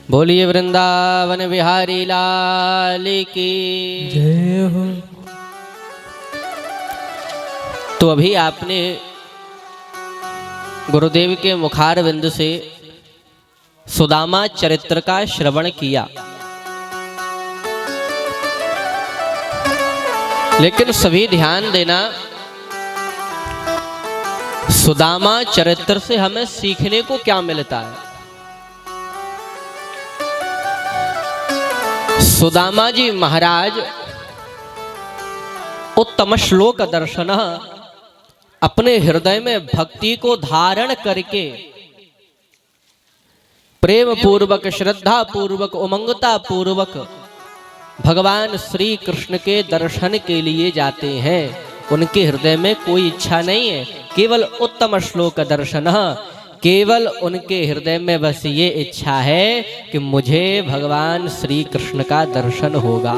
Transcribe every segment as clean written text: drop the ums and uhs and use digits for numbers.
बोलिए वृंदावन बिहारी लाल की जय हो। तो अभी आपने गुरुदेव के मुखारविंद से सुदामा चरित्र का श्रवण किया, लेकिन सभी ध्यान देना, सुदामा चरित्र से हमें सीखने को क्या मिलता है। सुदामा जी महाराज उत्तम श्लोक दर्शन अपने हृदय में भक्ति को धारण करके प्रेम पूर्वक, श्रद्धा पूर्वक, उमंगता पूर्वक भगवान श्री कृष्ण के दर्शन के लिए जाते हैं। उनके हृदय में कोई इच्छा नहीं है, केवल उत्तम श्लोक दर्शन। केवल उनके हृदय में बस ये इच्छा है कि मुझे भगवान श्री कृष्ण का दर्शन होगा।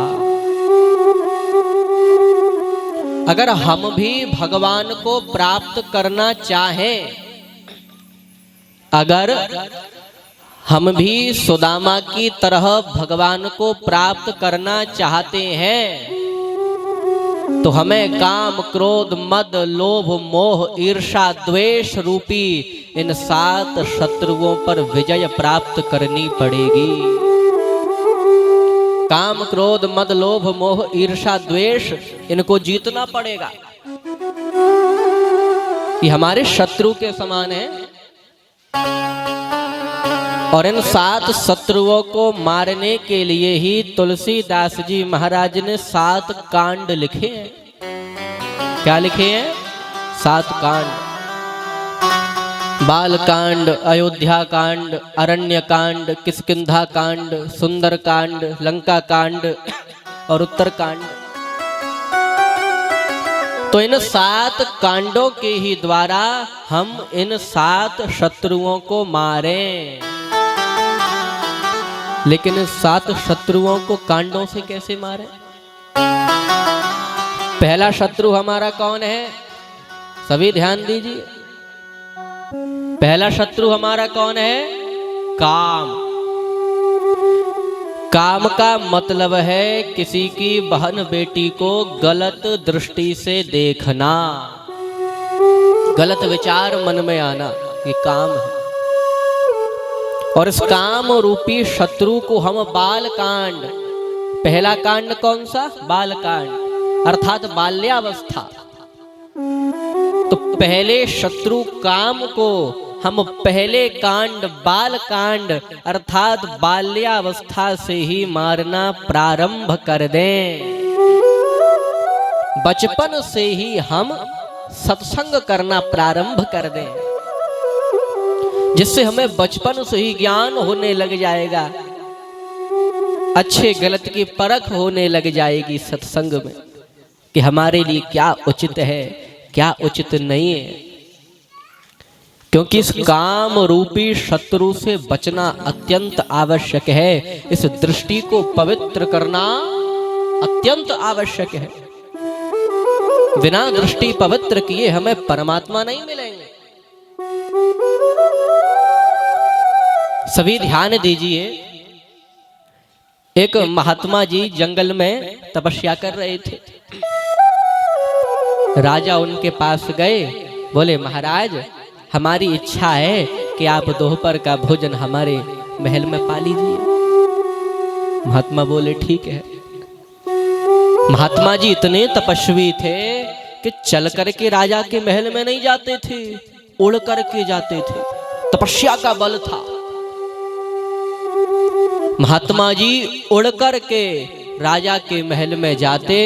अगर हम भी भगवान को प्राप्त करना चाहें, अगर हम भी सुदामा की तरह भगवान को प्राप्त करना चाहते हैं, तो हमें काम, क्रोध, मद, लोभ, मोह, ईर्षा, द्वेष रूपी इन 7 शत्रुओं पर विजय प्राप्त करनी पड़ेगी। काम, क्रोध, मद, लोभ, मोह, ईर्षा, द्वेष, इनको जीतना पड़ेगा। ये हमारे शत्रु के समान है, और इन 7 शत्रुओं को मारने के लिए ही तुलसीदास जी महाराज ने 7 कांड लिखे हैं। क्या लिखे हैं? 7 कांड। बाल कांड, अयोध्या कांड, अरण्य कांड, किष्किंधा कांड, सुंदर कांड, लंका कांड और उत्तर कांड। तो इन 7 कांडों के ही द्वारा हम इन 7 शत्रुओं को मारें। लेकिन इस 7 शत्रुओं को कांडों से कैसे मारें? पहला शत्रु हमारा कौन है? सभी ध्यान दीजिए। पहला शत्रु हमारा कौन है? काम। काम का मतलब है किसी की बहन बेटी को गलत दृष्टि से देखना, गलत विचार मन में आना, ये काम है। और इस काम रूपी शत्रु को हम बाल कांड, पहला कांड कौन सा? बाल कांड, अर्थात बाल्यावस्था। तो पहले शत्रु काम को हम पहले कांड, बाल कांड अर्थात बाल्यावस्था से ही मारना प्रारंभ कर दें। बचपन से ही हम सत्संग करना प्रारंभ कर दें, जिससे हमें बचपन से ही ज्ञान होने लग जाएगा, अच्छे गलत की परख होने लग जाएगी सत्संग में, कि हमारे लिए क्या उचित है, क्या उचित नहीं है। क्योंकि इस काम रूपी शत्रु से बचना अत्यंत आवश्यक है। इस दृष्टि को पवित्र करना अत्यंत आवश्यक है। बिना दृष्टि पवित्र किए हमें परमात्मा नहीं मिलेंगे। सभी ध्यान दीजिए। एक महात्मा जी जंगल में तपस्या कर रहे थे। राजा उनके पास गए, बोले महाराज हमारी इच्छा है कि आप दोपहर का भोजन हमारे महल में पा लीजिए। महात्मा बोले ठीक है। महात्मा जी इतने तपस्वी थे कि चल करके राजा के महल में नहीं जाते थे, उड़ करके जाते थे। तपस्या का बल था। महात्मा जी उड़ करके राजा के महल में जाते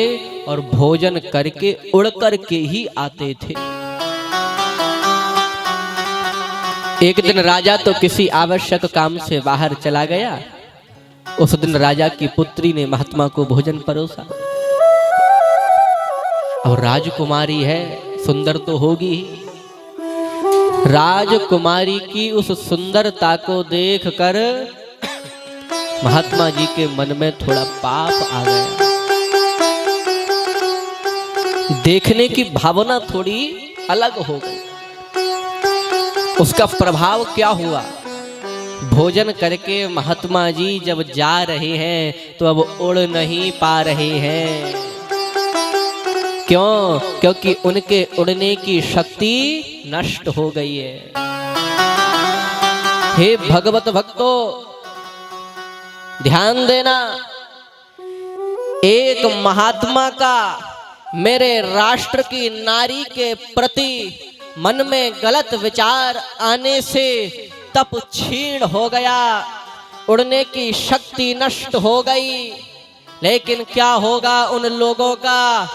और भोजन करके उड़ करके ही आते थे। एक दिन राजा तो किसी आवश्यक काम से बाहर चला गया। उस दिन राजा की पुत्री ने महात्मा को भोजन परोसा। और राजकुमारी है, सुंदर तो होगी ही। राजकुमारी की उस सुंदरता को देखकर महात्मा जी के मन में थोड़ा पाप आ गया। देखने की भावना थोड़ी अलग हो गई। उसका प्रभाव क्या हुआ? भोजन करके महात्मा जी जब जा रहे हैं तो अब उड़ नहीं पा रहे हैं। क्यों? क्योंकि उनके उड़ने की शक्ति नष्ट हो गई है। हे भगवत भक्तों, ध्यान देना, एक महात्मा का मेरे राष्ट्र की नारी के प्रति मन में गलत विचार आने से तप क्षीण हो गया, उड़ने की शक्ति नष्ट हो गई। लेकिन क्या होगा उन लोगों का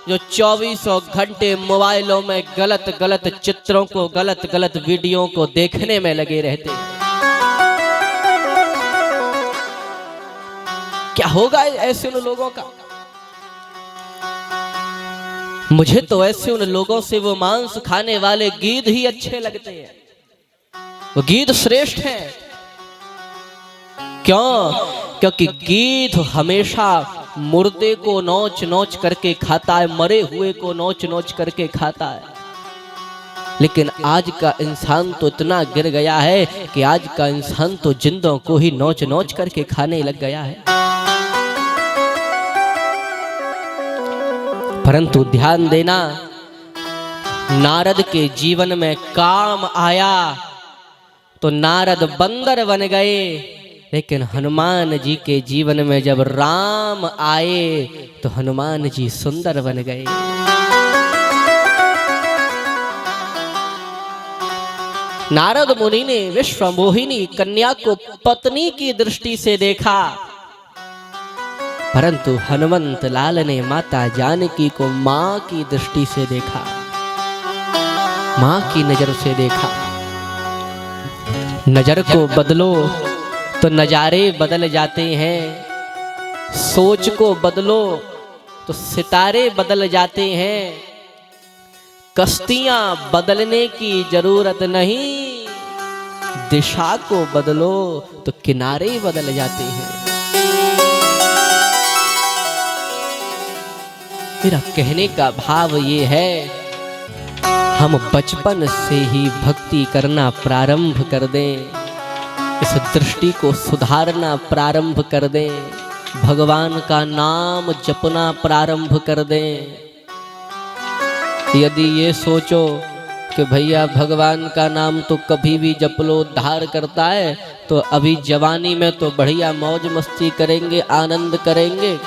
जो 24 घंटे मोबाइलों में गलत गलत चित्रों को, गलत गलत वीडियो को देखने में लगे रहते हैं। क्या होगा ऐसे उन लोगों का? मुझे तो ऐसे उन लोगों से वो मांस खाने वाले गीध ही अच्छे लगते हैं। वो गीध श्रेष्ठ हैं। क्यों? क्योंकि गीध हमेशा मुर्दे को नोच नोच करके खाता है, मरे हुए को नोच नोच करके खाता है। लेकिन आज का इंसान तो इतना गिर गया है कि आज का इंसान तो जिंदों को ही नोच नोच करके खाने लग गया है। परंतु ध्यान देना, नारद के जीवन में काम आया तो नारद बंदर बन गए, लेकिन हनुमान जी के जीवन में जब राम आए तो हनुमान जी सुंदर बन गए। नारद मुनि ने विश्वमोहिनी कन्या को पत्नी की दृष्टि से देखा, परंतु हनुमंत लाल ने माता जानकी को मां की दृष्टि से देखा, मां की नजर से देखा। नजर को बदलो तो नजारे बदल जाते हैं, सोच को बदलो तो सितारे बदल जाते हैं। कश्तियां बदलने की जरूरत नहीं, दिशा को बदलो तो किनारे बदल जाते हैं। मेरा कहने का भाव ये है, हम बचपन से ही भक्ति करना प्रारंभ कर दें, इस दृष्टि को सुधारना प्रारंभ कर दें, भगवान का नाम जपना प्रारंभ कर दें। यदि ये सोचो कि भैया भगवान का नाम तो कभी भी जप लो, उद्धार करता है, तो अभी जवानी में तो बढ़िया मौज मस्ती करेंगे, आनंद करेंगे,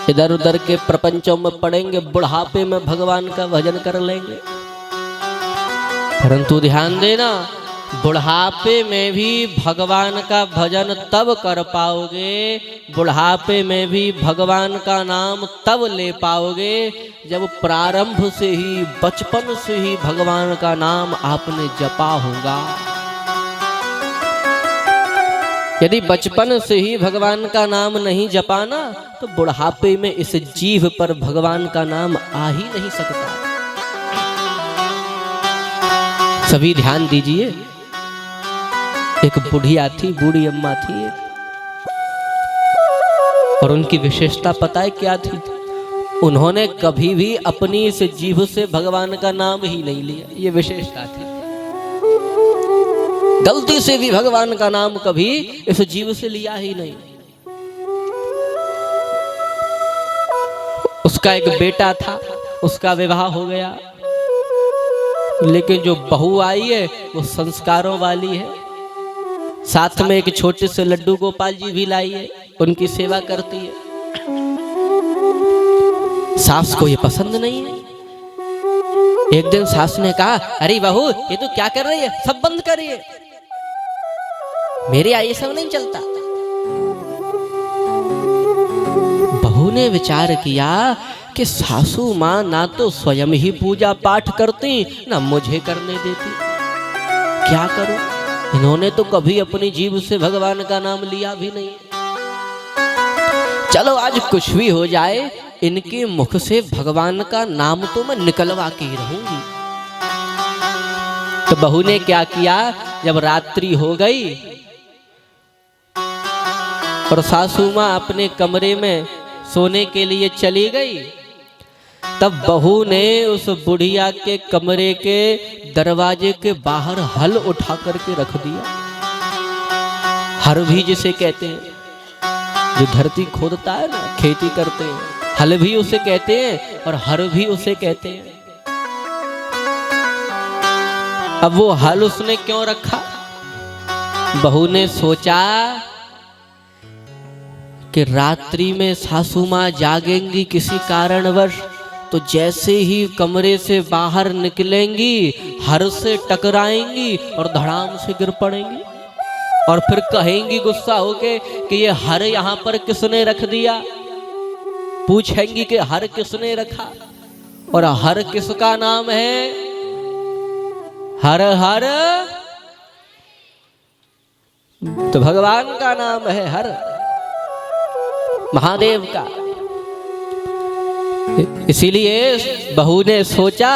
इधर उधर के प्रपंचों में पड़ेंगे, बुढ़ापे में भगवान का भजन कर लेंगे। परंतु ध्यान देना, बुढ़ापे में भी भगवान का भजन तब कर पाओगे, बुढ़ापे में भी भगवान का नाम तब ले पाओगे जब प्रारंभ से ही, बचपन से ही भगवान का नाम आपने जपा होगा। यदि बचपन से ही भगवान का नाम नहीं जपाना तो बुढ़ापे में इस जीभ पर भगवान का नाम आ ही नहीं सकता। सभी ध्यान दीजिए, एक बुढ़िया थी, बूढ़ी अम्मा थी एक, और उनकी विशेषता पता है क्या थी? उन्होंने कभी भी अपनी इस जीभ से भगवान का नाम ही नहीं लिया, ये विशेषता थी। गलती से भी भगवान का नाम कभी इस जीव से लिया ही नहीं। उसका एक बेटा था, उसका विवाह हो गया, लेकिन जो बहू आई है वो संस्कारों वाली है, साथ में एक छोटे से लड्डू गोपाल जी भी लाई है, उनकी सेवा करती है। सास को ये पसंद नहीं है। एक दिन सास ने कहा, अरे बहू ये तो क्या कर रही है, सब बंद करिए, मेरे यहाँ ये सब नहीं चलता। बहू ने विचार किया कि सासू माँ ना तो स्वयं ही पूजा पाठ करती, ना मुझे करने देती, क्या करूं? इन्होंने तो कभी अपनी जीभ से भगवान का नाम लिया भी नहीं। चलो आज कुछ भी हो जाए, इनके मुख से भगवान का नाम तो मैं निकलवा के ही रहूंगी। तो बहू ने क्या किया, जब रात्रि हो गई और सासू माँ अपने कमरे में सोने के लिए चली गई, तब बहू ने उस बुढ़िया के कमरे के दरवाजे के बाहर हल उठा करके रख दिया। हर भी जिसे कहते हैं, जो धरती खोदता है ना, खेती करते हैं, हल भी उसे कहते हैं और हर भी उसे कहते हैं। अब वो हल उसने क्यों रखा? बहू ने सोचा कि रात्रि में सासू माँ जागेंगी किसी कारणवश, तो जैसे ही कमरे से बाहर निकलेंगी हर से टकराएंगी और धड़ाम से गिर पड़ेंगी और फिर कहेंगी गुस्सा होके कि ये हर यहाँ पर किसने रख दिया। पूछेंगी कि हर किसने रखा, और हर किसका नाम है? हर हर तो भगवान का नाम है, हर महादेव का। इसीलिए बहू ने सोचा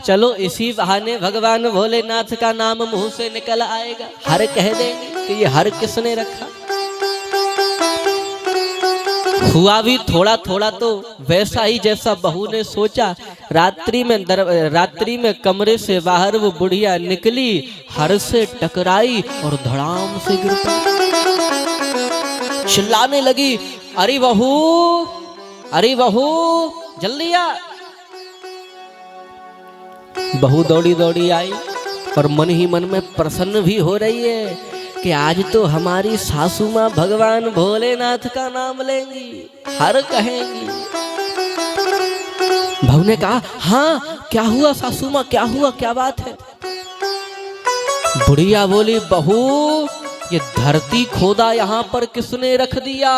चलो इसी बहाने भगवान भोलेनाथ का नाम मुंह से निकल आएगा, हर कह देंगे कि ये हर किसने रखा। हुआ भी थोड़ा थोड़ा तो वैसा ही जैसा बहू ने सोचा। रात्रि में कमरे से बाहर वो बुढ़िया निकली, हर से टकराई और धड़ाम से गिर पड़ी। चिल्लाने लगी, अरे बहू, अरे बहू, जल्दी आ। बहू दौड़ी दौड़ी आई और मन ही मन में प्रसन्न भी हो रही है कि आज तो हमारी सासू माँ भगवान भोलेनाथ का नाम लेंगी, हर कहेंगी। बहू ने कहा, हाँ क्या हुआ सासू माँ, क्या हुआ, क्या बात है? बुढ़िया बोली, बहू ये धरती खोदा यहाँ पर किसने रख दिया?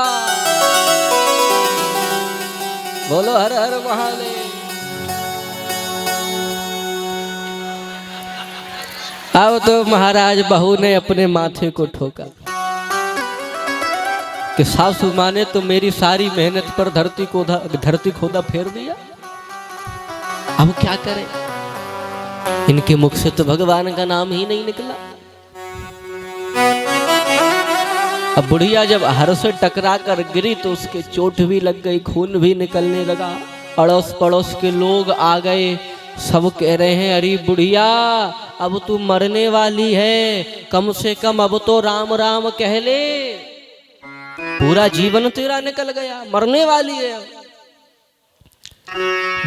बोलो हर हर महादेव। अब तो महाराज बहू ने अपने माथे को ठोका कि सासू माँ ने तो मेरी सारी मेहनत पर धरती खोदा फेर दिया, अब क्या करें? इनके मुख से तो भगवान का नाम ही नहीं निकला। अब बुढ़िया जब हर से टकरा कर गिरी तो उसके चोट भी लग गई, खून भी निकलने लगा। अड़ोस पड़ोस के लोग आ गए, सब कह रहे हैं, अरे बुढ़िया अब तू मरने वाली है, कम से कम अब तो राम राम कह ले, पूरा जीवन तेरा निकल गया, मरने वाली है।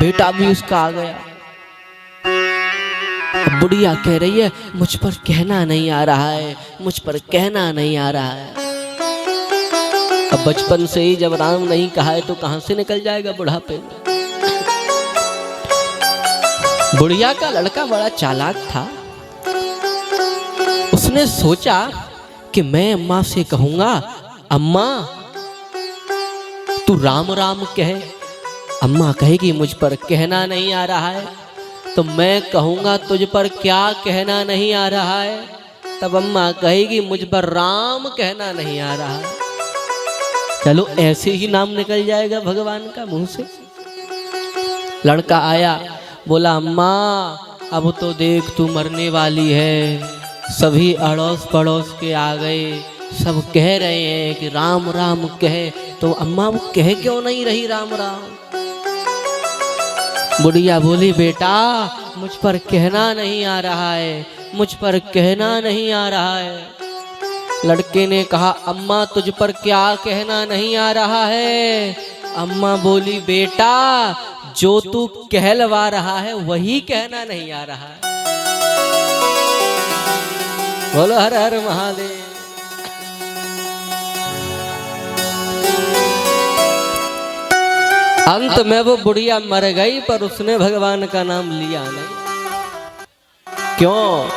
बेटा भी उसका आ गया। बुढ़िया कह रही है, मुझ पर कहना नहीं आ रहा है, मुझ पर कहना नहीं आ रहा है। अब बचपन से ही जब राम नहीं कहा है तो कहां से निकल जाएगा बुढ़ापे में? बुढ़िया का लड़का बड़ा चालाक था। उसने सोचा कि मैं अम्मा से कहूंगा, अम्मा तू राम राम कहे। अम्मा कहेगी मुझ पर कहना नहीं आ रहा है, तो मैं कहूंगा तुझ पर क्या कहना नहीं आ रहा है, तब अम्मा कहेगी मुझ पर राम कहना नहीं आ रहा है। चलो ऐसे ही नाम निकल जाएगा भगवान का मुंह से। लड़का आया, बोला, अम्मा अब तो देख तू मरने वाली है, सभी अड़ोस पड़ोस के आ गए, सब कह रहे हैं कि राम राम कहे, तो अम्मा वो कह क्यों नहीं रही राम राम? बुढ़िया बोली, बेटा मुझ पर कहना नहीं आ रहा है, मुझ पर कहना नहीं आ रहा है। लड़के ने कहा, अम्मा तुझ पर क्या कहना नहीं आ रहा है? अम्मा बोली, बेटा जो तू कहलवा रहा है वही कहना नहीं आ रहा है। बोलो हर हर महादेव। अंत में वो बुढ़िया मर गई, पर उसने भगवान का नाम लिया नहीं। क्यों?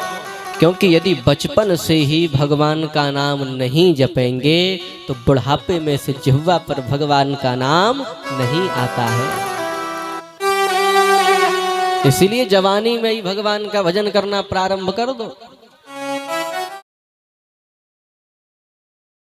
क्योंकि यदि बचपन से ही भगवान का नाम नहीं जपेंगे तो बुढ़ापे में से जिह्वा पर भगवान का नाम नहीं आता है। इसीलिए जवानी में ही भगवान का भजन करना प्रारंभ कर दो।